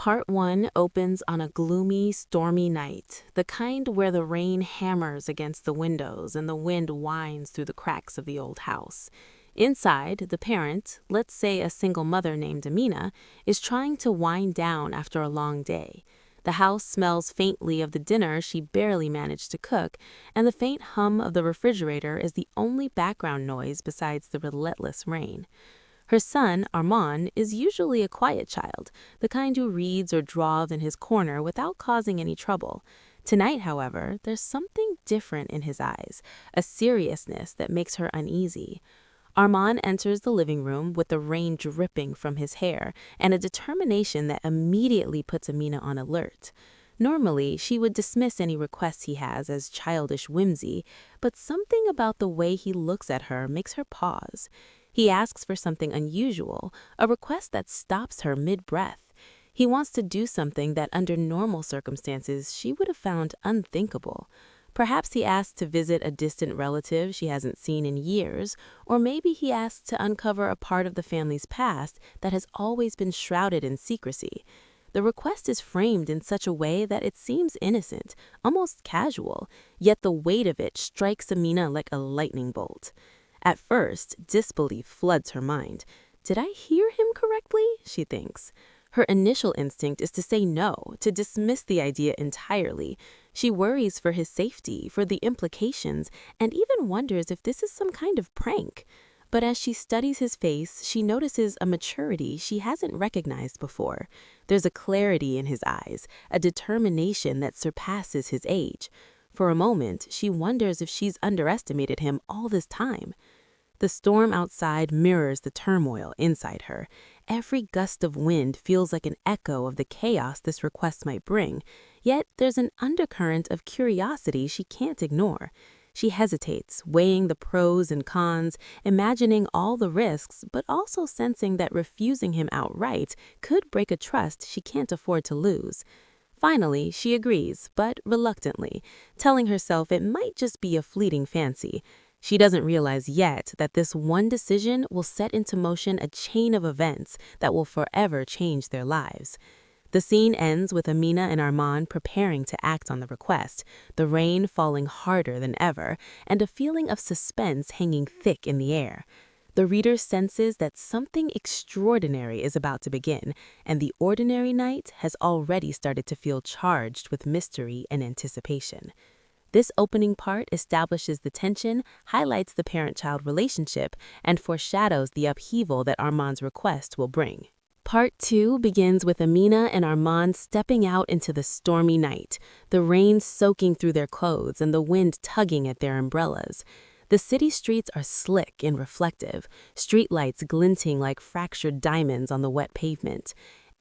Part 1 opens on a gloomy, stormy night, the kind where the rain hammers against the windows and the wind whines through the cracks of the old house. Inside, the parent, let's say a single mother named Amina, is trying to wind down after a long day. The house smells faintly of the dinner she barely managed to cook, and the faint hum of the refrigerator is the only background noise besides the relentless rain. Her son, Armand, is usually a quiet child, the kind who reads or draws in his corner without causing any trouble. Tonight, however, there's something different in his eyes, a seriousness that makes her uneasy. Armand enters the living room with the rain dripping from his hair and a determination that immediately puts Amina on alert. Normally, she would dismiss any requests he has as childish whimsy, but something about the way he looks at her makes her pause. He asks for something unusual, a request that stops her mid-breath. He wants to do something that under normal circumstances she would have found unthinkable. Perhaps he asks to visit a distant relative she hasn't seen in years, or maybe he asks to uncover a part of the family's past that has always been shrouded in secrecy. The request is framed in such a way that it seems innocent, almost casual, yet the weight of it strikes Amina like a lightning bolt. At first, disbelief floods her mind. Did I hear him correctly? She thinks. Her initial instinct is to say no, to dismiss the idea entirely. She worries for his safety, for the implications, and even wonders if this is some kind of prank. But as she studies his face, she notices a maturity she hasn't recognized before. There's a clarity in his eyes, a determination that surpasses his age. For a moment, she wonders if she's underestimated him all this time. The storm outside mirrors the turmoil inside her. Every gust of wind feels like an echo of the chaos this request might bring, yet there's an undercurrent of curiosity she can't ignore. She hesitates, weighing the pros and cons, imagining all the risks, but also sensing that refusing him outright could break a trust she can't afford to lose. Finally, she agrees, but reluctantly, telling herself it might just be a fleeting fancy. She doesn't realize yet that this one decision will set into motion a chain of events that will forever change their lives. The scene ends with Amina and Armand preparing to act on the request, the rain falling harder than ever, and a feeling of suspense hanging thick in the air. The reader senses that something extraordinary is about to begin, and the ordinary night has already started to feel charged with mystery and anticipation. This opening part establishes the tension, highlights the parent-child relationship, and foreshadows the upheaval that Armand's request will bring. Part 2 begins with Amina and Armand stepping out into the stormy night, the rain soaking through their clothes and the wind tugging at their umbrellas. The city streets are slick and reflective, streetlights glinting like fractured diamonds on the wet pavement.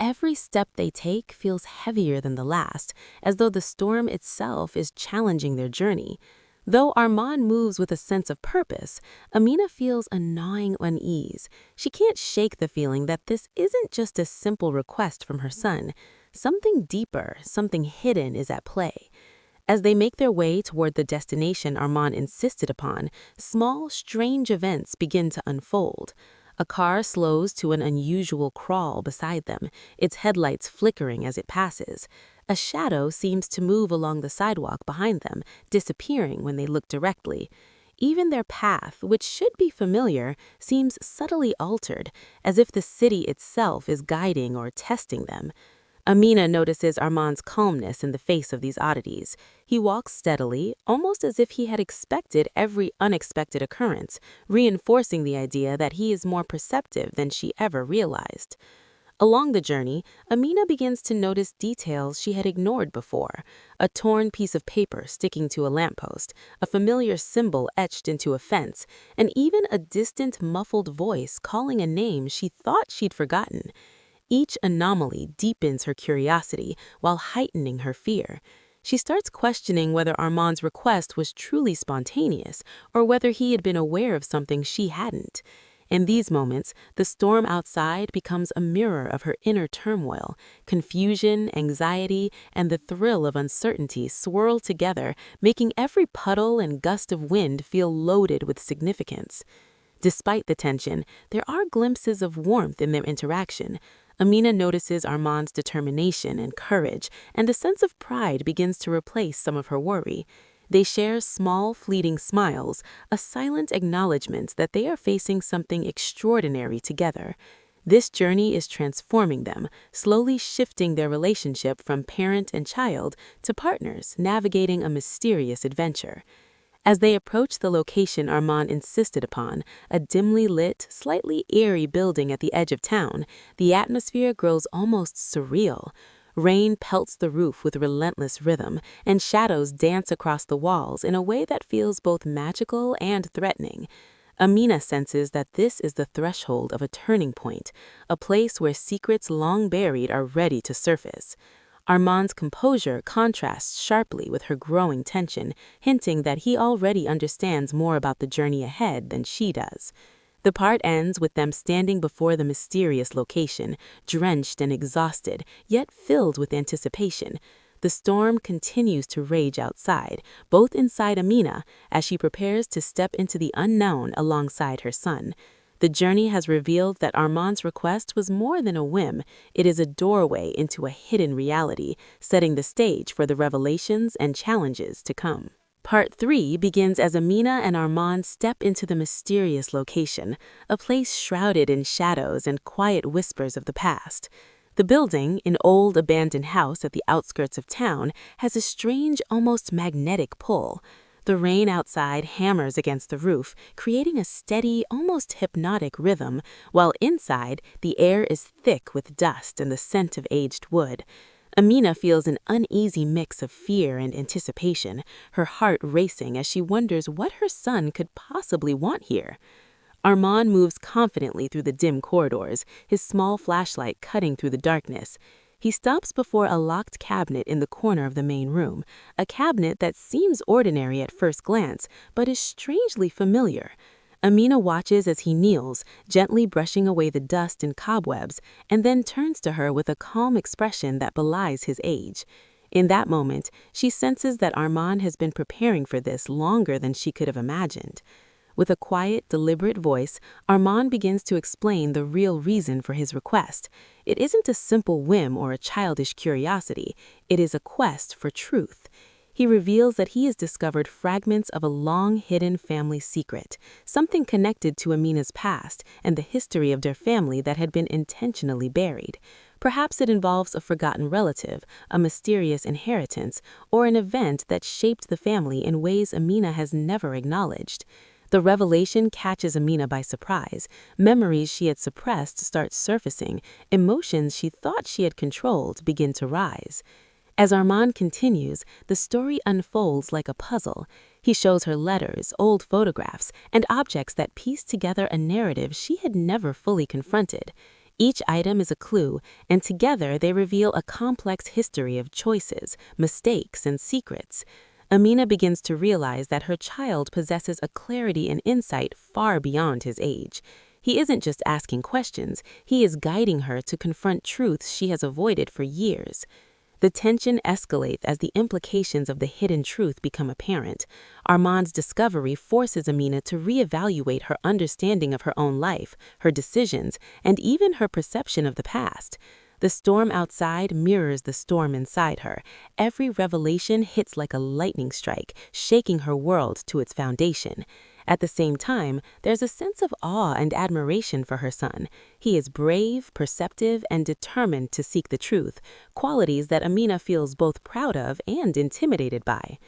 Every step they take feels heavier than the last, as though the storm itself is challenging their journey. Though Armand moves with a sense of purpose, Amina feels a gnawing unease. She can't shake the feeling that this isn't just a simple request from her son. Something deeper, something hidden is at play. As they make their way toward the destination Armand insisted upon, small, strange events begin to unfold. A car slows to an unusual crawl beside them, its headlights flickering as it passes. A shadow seems to move along the sidewalk behind them, disappearing when they look directly. Even their path, which should be familiar, seems subtly altered, as if the city itself is guiding or testing them. Amina notices Armand's calmness in the face of these oddities. He walks steadily, almost as if he had expected every unexpected occurrence, reinforcing the idea that he is more perceptive than she ever realized. Along the journey, Amina begins to notice details she had ignored before. A torn piece of paper sticking to a lamppost, a familiar symbol etched into a fence, and even a distant, muffled voice calling a name she thought she'd forgotten. Each anomaly deepens her curiosity while heightening her fear. She starts questioning whether Armand's request was truly spontaneous or whether he had been aware of something she hadn't. In these moments, the storm outside becomes a mirror of her inner turmoil. Confusion, anxiety, and the thrill of uncertainty swirl together, making every puddle and gust of wind feel loaded with significance. Despite the tension, there are glimpses of warmth in their interaction. Amina notices Armand's determination and courage, and a sense of pride begins to replace some of her worry. They share small, fleeting smiles, a silent acknowledgement that they are facing something extraordinary together. This journey is transforming them, slowly shifting their relationship from parent and child to partners navigating a mysterious adventure. As they approach the location Armand insisted upon, a dimly lit, slightly eerie building at the edge of town, the atmosphere grows almost surreal. Rain pelts the roof with relentless rhythm, and shadows dance across the walls in a way that feels both magical and threatening. Amina senses that this is the threshold of a turning point, a place where secrets long buried are ready to surface. Armand's composure contrasts sharply with her growing tension, hinting that he already understands more about the journey ahead than she does. The part ends with them standing before the mysterious location, drenched and exhausted, yet filled with anticipation. The storm continues to rage outside, both inside Amina, as she prepares to step into the unknown alongside her son. The journey has revealed that Armand's request was more than a whim. It is a doorway into a hidden reality, setting the stage for the revelations and challenges to come. Part 3 begins as Amina and Armand step into the mysterious location, a place shrouded in shadows and quiet whispers of the past. The building, an old abandoned house at the outskirts of town, has a strange, almost magnetic pull. The rain outside hammers against the roof, creating a steady, almost hypnotic rhythm, while inside, the air is thick with dust and the scent of aged wood. Amina feels an uneasy mix of fear and anticipation, her heart racing as she wonders what her son could possibly want here. Armand moves confidently through the dim corridors, his small flashlight cutting through the darkness. He stops before a locked cabinet in the corner of the main room, a cabinet that seems ordinary at first glance, but is strangely familiar. Amina watches as he kneels, gently brushing away the dust and cobwebs, and then turns to her with a calm expression that belies his age. In that moment, she senses that Armand has been preparing for this longer than she could have imagined. With a quiet, deliberate voice, Armand begins to explain the real reason for his request. It isn't a simple whim or a childish curiosity. It is a quest for truth. He reveals that he has discovered fragments of a long-hidden family secret, something connected to Amina's past and the history of their family that had been intentionally buried. Perhaps it involves a forgotten relative, a mysterious inheritance, or an event that shaped the family in ways Amina has never acknowledged. The revelation catches Amina by surprise. Memories she had suppressed start surfacing. Emotions she thought she had controlled begin to rise. As Armand continues, the story unfolds like a puzzle. He shows her letters, old photographs, and objects that piece together a narrative she had never fully confronted. Each item is a clue, and together they reveal a complex history of choices, mistakes, and secrets. Amina begins to realize that her child possesses a clarity and insight far beyond his age. He isn't just asking questions, he is guiding her to confront truths she has avoided for years. The tension escalates as the implications of the hidden truth become apparent. Armand's discovery forces Amina to reevaluate her understanding of her own life, her decisions, and even her perception of the past. The storm outside mirrors the storm inside her. Every revelation hits like a lightning strike, shaking her world to its foundation. At the same time, there's a sense of awe and admiration for her son. He is brave, perceptive, and determined to seek the truth, qualities that Amina feels both proud of and intimidated by.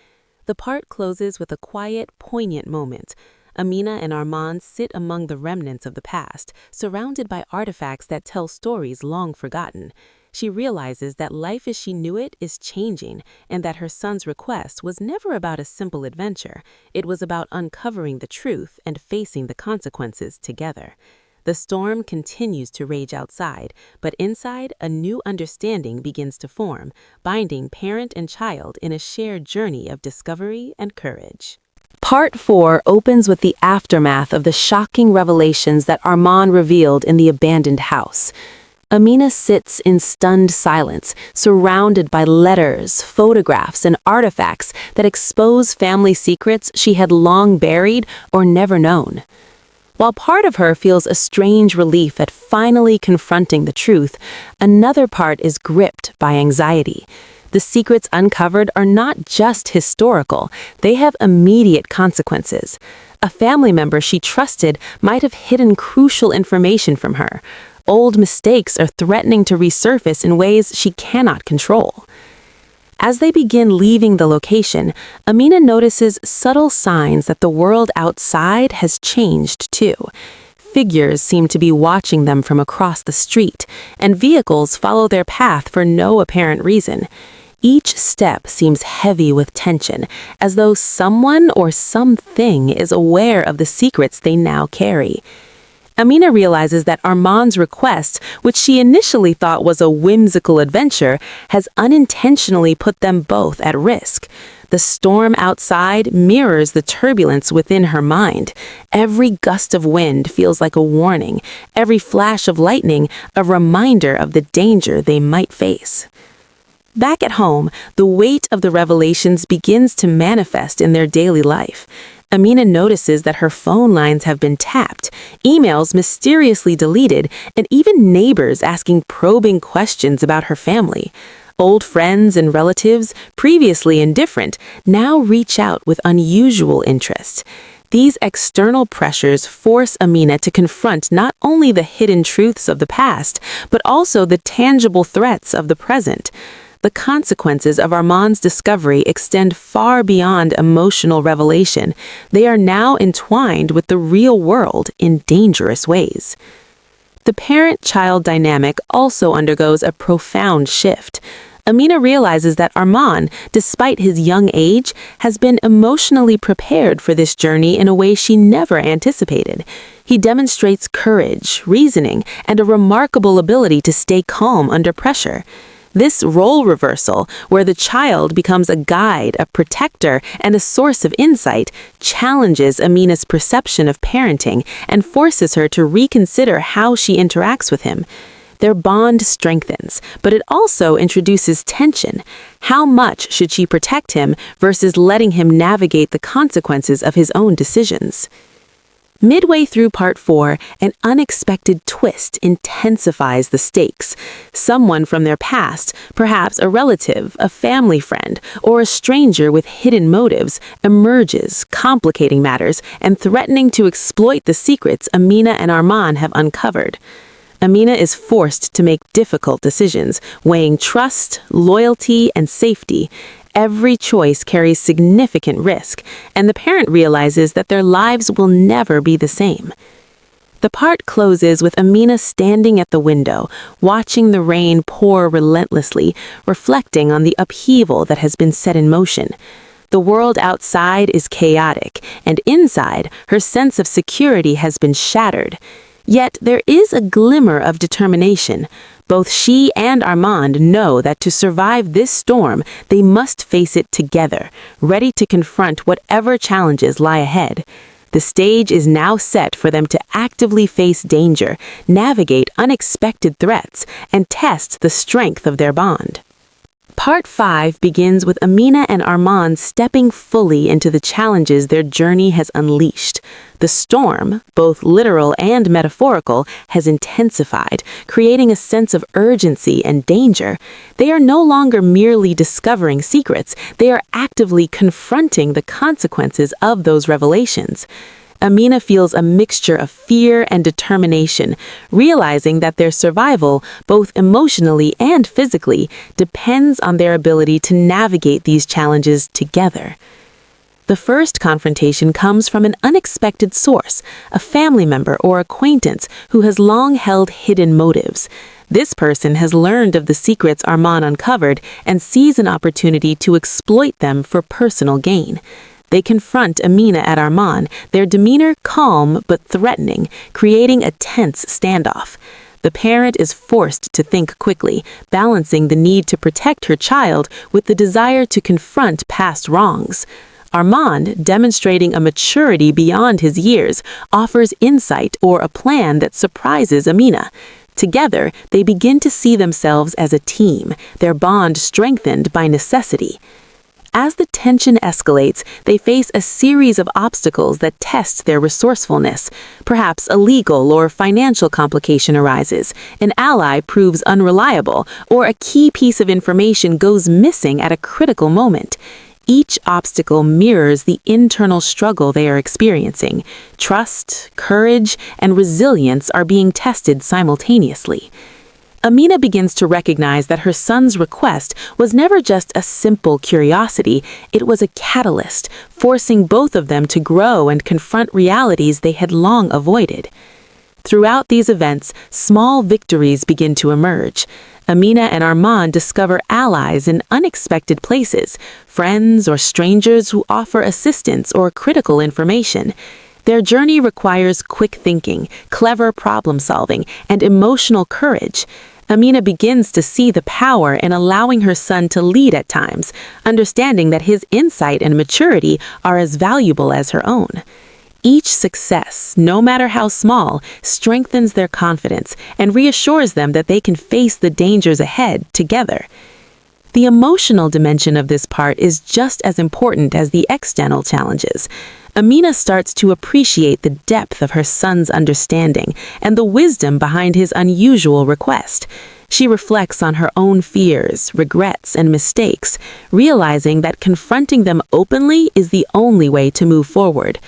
The part closes with a quiet, poignant moment. Amina and Armand sit among the remnants of the past, surrounded by artifacts that tell stories long forgotten. She realizes that life as she knew it is changing, and that her son's request was never about a simple adventure. It was about uncovering the truth and facing the consequences together. The storm continues to rage outside, but inside, a new understanding begins to form, binding parent and child in a shared journey of discovery and courage. Part 4 opens with the aftermath of the shocking revelations that Armand revealed in the abandoned house. Amina sits in stunned silence, surrounded by letters, photographs, and artifacts that expose family secrets she had long buried or never known. While part of her feels a strange relief at finally confronting the truth, another part is gripped by anxiety. The secrets uncovered are not just historical, they have immediate consequences. A family member she trusted might have hidden crucial information from her. Old mistakes are threatening to resurface in ways she cannot control. As they begin leaving the location, Amina notices subtle signs that the world outside has changed too. Figures seem to be watching them from across the street, and vehicles follow their path for no apparent reason. Each step seems heavy with tension, as though someone or something is aware of the secrets they now carry. Amina realizes that Armand's request, which she initially thought was a whimsical adventure, has unintentionally put them both at risk. The storm outside mirrors the turbulence within her mind. Every gust of wind feels like a warning, every flash of lightning a reminder of the danger they might face. Back at home, the weight of the revelations begins to manifest in their daily life. Amina notices that her phone lines have been tapped, emails mysteriously deleted, and even neighbors asking probing questions about her family. Old friends and relatives, previously indifferent, now reach out with unusual interest. These external pressures force Amina to confront not only the hidden truths of the past, but also the tangible threats of the present. The consequences of Armand's discovery extend far beyond emotional revelation. They are now entwined with the real world in dangerous ways. The parent-child dynamic also undergoes a profound shift. Amina realizes that Armand, despite his young age, has been emotionally prepared for this journey in a way she never anticipated. He demonstrates courage, reasoning, and a remarkable ability to stay calm under pressure. This role reversal, where the child becomes a guide, a protector, and a source of insight, challenges Amina's perception of parenting and forces her to reconsider how she interacts with him. Their bond strengthens, but it also introduces tension. How much should she protect him versus letting him navigate the consequences of his own decisions? Midway through Part 4, an unexpected twist intensifies the stakes. Someone from their past, perhaps a relative, a family friend, or a stranger with hidden motives, emerges, complicating matters and threatening to exploit the secrets Amina and Armand have uncovered. Amina is forced to make difficult decisions, weighing trust, loyalty, and safety. Every choice carries significant risk, and the parent realizes that their lives will never be the same. The part closes with Amina standing at the window, watching the rain pour relentlessly, reflecting on the upheaval that has been set in motion. The world outside is chaotic, and inside, her sense of security has been shattered. Yet there is a glimmer of determination. Both she and Armand know that to survive this storm, they must face it together, ready to confront whatever challenges lie ahead. The stage is now set for them to actively face danger, navigate unexpected threats, and test the strength of their bond. Part 5 begins with Amina and Armand stepping fully into the challenges their journey has unleashed. The storm, both literal and metaphorical, has intensified, creating a sense of urgency and danger. They are no longer merely discovering secrets, they are actively confronting the consequences of those revelations. Amina feels a mixture of fear and determination, realizing that their survival, both emotionally and physically, depends on their ability to navigate these challenges together. The first confrontation comes from an unexpected source, a family member or acquaintance who has long held hidden motives. This person has learned of the secrets Armand uncovered and sees an opportunity to exploit them for personal gain. They confront Amina at Armand, their demeanor calm but threatening, creating a tense standoff. The parent is forced to think quickly, balancing the need to protect her child with the desire to confront past wrongs. Armand, demonstrating a maturity beyond his years, offers insight or a plan that surprises Amina. Together, they begin to see themselves as a team, their bond strengthened by necessity. As the tension escalates, they face a series of obstacles that test their resourcefulness. Perhaps a legal or financial complication arises, an ally proves unreliable, or a key piece of information goes missing at a critical moment. Each obstacle mirrors the internal struggle they are experiencing. Trust, courage, and resilience are being tested simultaneously. Amina begins to recognize that her son's request was never just a simple curiosity, it was a catalyst, forcing both of them to grow and confront realities they had long avoided. Throughout these events, small victories begin to emerge. Amina and Armand discover allies in unexpected places, friends or strangers who offer assistance or critical information. Their journey requires quick thinking, clever problem solving, and emotional courage. Amina begins to see the power in allowing her son to lead at times, understanding that his insight and maturity are as valuable as her own. Each success, no matter how small, strengthens their confidence and reassures them that they can face the dangers ahead together. The emotional dimension of this part is just as important as the external challenges. Amina starts to appreciate the depth of her son's understanding and the wisdom behind his unusual request. She reflects on her own fears, regrets, and mistakes, realizing that confronting them openly is the only way to move forward.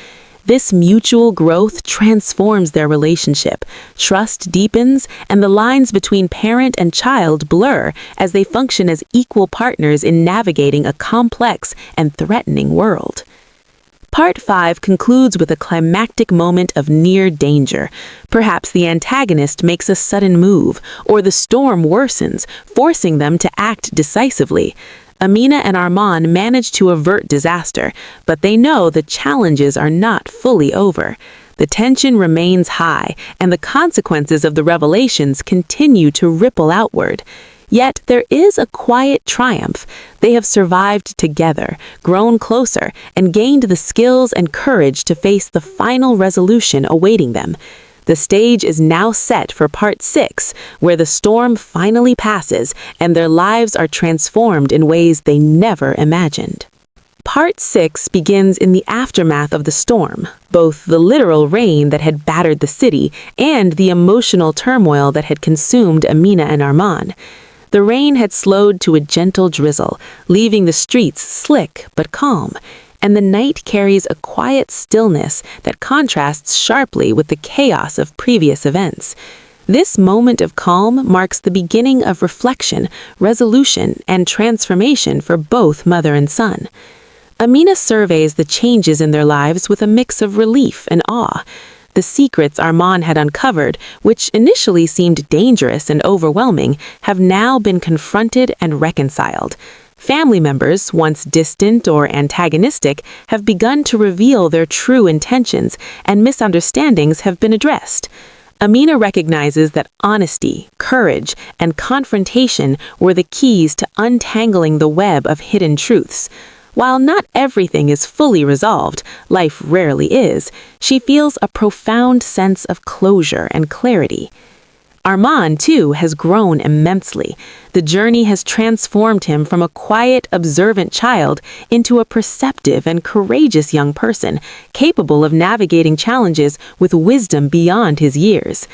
This mutual growth transforms their relationship. Trust deepens, and the lines between parent and child blur as they function as equal partners in navigating a complex and threatening world. Part 5 concludes with a climactic moment of near danger. Perhaps the antagonist makes a sudden move, or the storm worsens, forcing them to act decisively. Amina and Armand manage to avert disaster, but they know the challenges are not fully over. The tension remains high, and the consequences of the revelations continue to ripple outward. Yet there is a quiet triumph. They have survived together, grown closer, and gained the skills and courage to face the final resolution awaiting them. The stage is now set for Part 6, where the storm finally passes and their lives are transformed in ways they never imagined. Part 6 begins in the aftermath of the storm, both the literal rain that had battered the city and the emotional turmoil that had consumed Amina and Armand. The rain had slowed to a gentle drizzle, leaving the streets slick but calm, and the night carries a quiet stillness that contrasts sharply with the chaos of previous events. This moment of calm marks the beginning of reflection, resolution, and transformation for both mother and son. Amina surveys the changes in their lives with a mix of relief and awe. The secrets Armand had uncovered, which initially seemed dangerous and overwhelming, have now been confronted and reconciled. Family members, once distant or antagonistic, have begun to reveal their true intentions, and misunderstandings have been addressed. Amina recognizes that honesty, courage, and confrontation were the keys to untangling the web of hidden truths. While not everything is fully resolved, life rarely is, she feels a profound sense of closure and clarity. Armand, too, has grown immensely. The journey has transformed him from a quiet, observant child into a perceptive and courageous young person, capable of navigating challenges with wisdom beyond his years.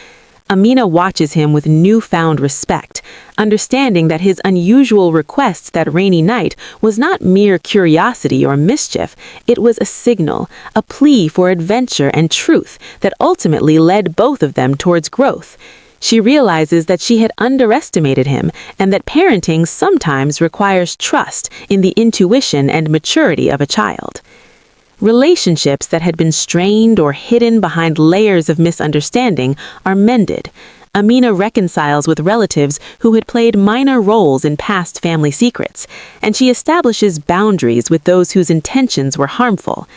Amina watches him with newfound respect, understanding that his unusual request that rainy night was not mere curiosity or mischief. It was a signal, a plea for adventure and truth that ultimately led both of them towards growth. She realizes that she had underestimated him and that parenting sometimes requires trust in the intuition and maturity of a child. Relationships that had been strained or hidden behind layers of misunderstanding are mended. Amina reconciles with relatives who had played minor roles in past family secrets, and she establishes boundaries with those whose intentions were harmful.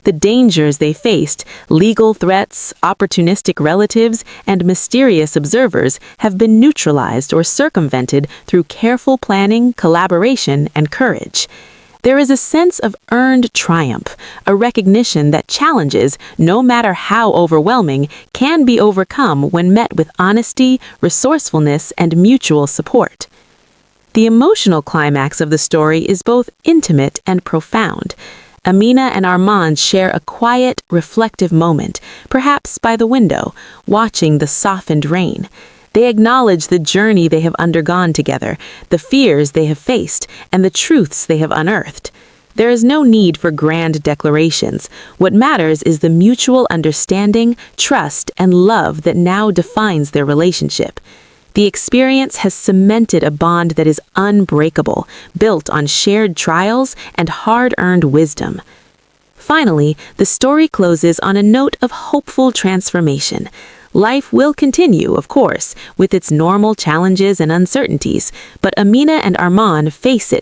The dangers they faced, legal threats, opportunistic relatives, and mysterious observers, have been neutralized or circumvented through careful planning, collaboration, and courage. There is a sense of earned triumph, a recognition that challenges, no matter how overwhelming, can be overcome when met with honesty, resourcefulness, and mutual support. The emotional climax of the story is both intimate and profound. Amina and Armand share a quiet, reflective moment, perhaps by the window, watching the softened rain. They acknowledge the journey they have undergone together, the fears they have faced, and the truths they have unearthed. There is no need for grand declarations. What matters is the mutual understanding, trust, and love that now defines their relationship. The experience has cemented a bond that is unbreakable, built on shared trials and hard-earned wisdom. Finally, the story closes on a note of hopeful transformation. Life will continue, of course, with its normal challenges and uncertainties, but Amina and Armand face it